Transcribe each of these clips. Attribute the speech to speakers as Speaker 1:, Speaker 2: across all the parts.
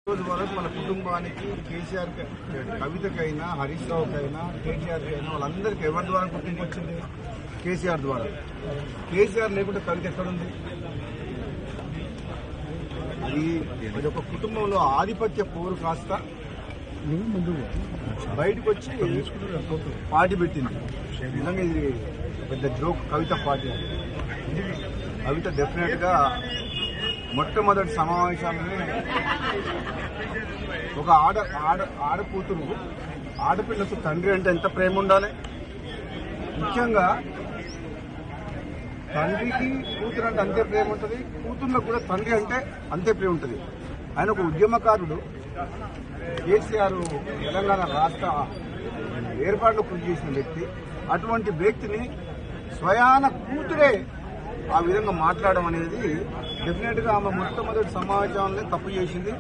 Speaker 1: రోజు వరకు మన కుటుంబానికి కేసీఆర్ కవితకైనా హరీష్ రావుకైనా కేటీఆర్ కైనా వాళ్ళందరికీ ఎవరి ద్వారా గుర్తింపు వచ్చింది? కేసీఆర్ ద్వారా. కేసీఆర్ లేకుంటే కవిత ఎక్కడుంది? అది ఒక కుటుంబంలో ఆధిపత్య పోరు కాస్త బయటకు వచ్చి పార్టీ పెట్టింది. నిజంగా ఇది పెద్ద జోక్. కవిత పార్టీ కవిత డెఫినెట్ గా మొట్టమొదటి సమావేశాలని ఒక ఆడకూతురు ఆడపిల్లకు తండ్రి అంటే ఎంత ప్రేమ ఉండాలి. ముఖ్యంగా తండ్రికి కూతురు అంటే అంతే ప్రేమ ఉంటుంది, కూతుర్లకు కూడా తండ్రి అంటే అంతే ప్రేమ ఉంటుంది. ఆయన ఒక ఉద్యమకారుడు. కేసీఆర్ తెలంగాణ రాష్ట్ర ఏర్పాటులో కృషి చేసిన వ్యక్తి. అటువంటి వ్యక్తిని స్వయాన కూతురే ఆ విధంగా మాట్లాడడం అనేది డెఫినెట్ గా ఆమె మొట్టమొదటి సమావేశాలనే తప్పు చేసింది.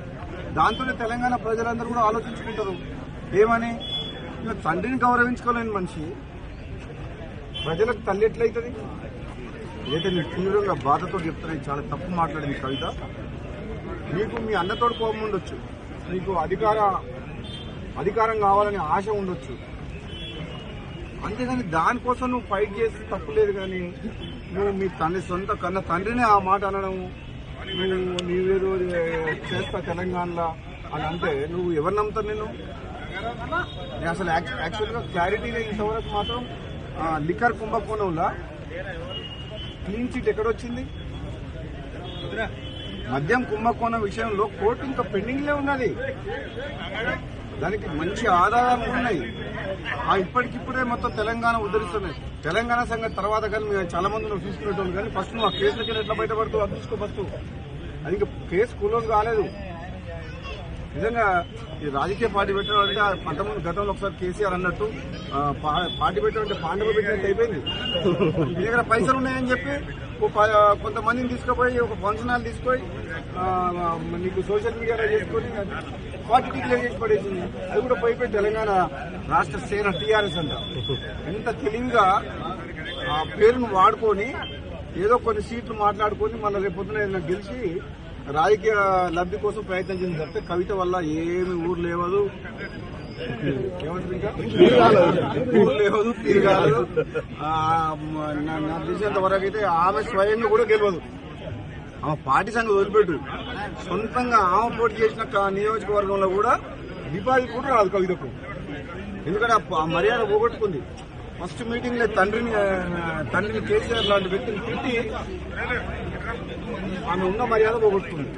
Speaker 1: దాంతోనే తెలంగాణ ప్రజలందరూ కూడా ఆలోచించుకుంటారు ఏమని. తండ్రిని గౌరవించుకోలేని మనిషి ప్రజలకు తల్లి ఎట్లయితుంది? ఏదైతే మీరు తీవ్రంగా బాధతో చెప్తున్నా చాలా తప్పు మాట్లాడింది కవిత. మీకు మీ అన్నతోడు కోపం ఉండొచ్చు, మీకు అధికారం కావాలని ఆశ ఉండొచ్చు, అంతేగాని దానికోసం నువ్వు ఫైట్ చేసి తప్పులేదు. కానీ నువ్వు మీ సొంత కన్న తండ్రిని ఆ మాట అనడం, నీవేదో చేస్తా తెలంగాణలో అని అంటే నువ్వు ఎవరు నమ్ముతారు? నేను అసలు యాక్చువల్గా క్లారిటీగా ఇంతవరకు మాత్రం లిక్కర్ కుంభకోణంలో క్లీన్ చిట్ ఎక్కడొచ్చింది? మద్యం కుంభకోణం విషయంలో కోర్టు ఇంకా పెండింగ్లే ఉన్నది. దానికి మంచి ఆధారాలు ఉన్నాయి. ఇప్పటికిప్పుడే మొత్తం తెలంగాణ ఉద్ధరిస్తున్నాయి. తెలంగాణ సంగతి తర్వాత కానీ మేము చాలా మంది నువ్వు తీసుకునేటోళ్ళు. కానీ ఫస్ట్ నువ్వు ఆ కేసులకి ఎట్లా బయటపడుతూ అది తీసుకో. ఫస్ట్ అది ఇంకా కేసు క్లోజ్ కాలేదు. నిజంగా ఈ రాజకీయ పార్టీ పెట్టడం అంటే అంతకుముందు గతంలో ఒకసారి కేసీఆర్ అన్నట్టు పార్టీ పెట్టడం అంటే పాండవ పెట్టినట్టు అయిపోయింది. మీ దగ్గర పైసలు ఉన్నాయని చెప్పి కొంతమందిని తీసుకుపోయి ఒక ఫంక్షన్ హాల్ తీసుకొని నీకు సోషల్ మీడియాలో చేసుకొని పార్టీ డిక్లేర్ చేసి పడేసింది. అది కూడా పోయిపోయి తెలంగాణ రాష్ట్ర సేన టీఆర్ఎస్ అంట. ఎంత తెలివిగా ఆ పేరును వాడుకొని ఏదో కొన్ని సీట్లు మాట్లాడుకొని మళ్ళీ రేపొద్దున ఏదైనా గెలిచి రాజకీయ లబ్ధి కోసం ప్రయత్నం చేసింది తప్పితే కవిత వల్ల ఏమి ఊరు లేవదు, లేవదు, తిరగాదు. నాకు తెలిసినంత వరకు అయితే ఆమె స్వయంగా కూడా గెలవదు. ఆమె పార్టీ సంగతి వదిలిపెట్టు, సొంతంగా ఆమె పోటీ చేసిన నియోజకవర్గంలో కూడా డిపాజిట్ కూడా రాదు కవితకు. ఎందుకంటే ఆ మర్యాద పోగొట్టుకుంది. ఫస్ట్ మీటింగ్ లో తండ్రిని కేసీఆర్ లాంటి వ్యక్తిని తిట్టి ఆమె ఉన్న మర్యాద పోగొట్టుకుంది.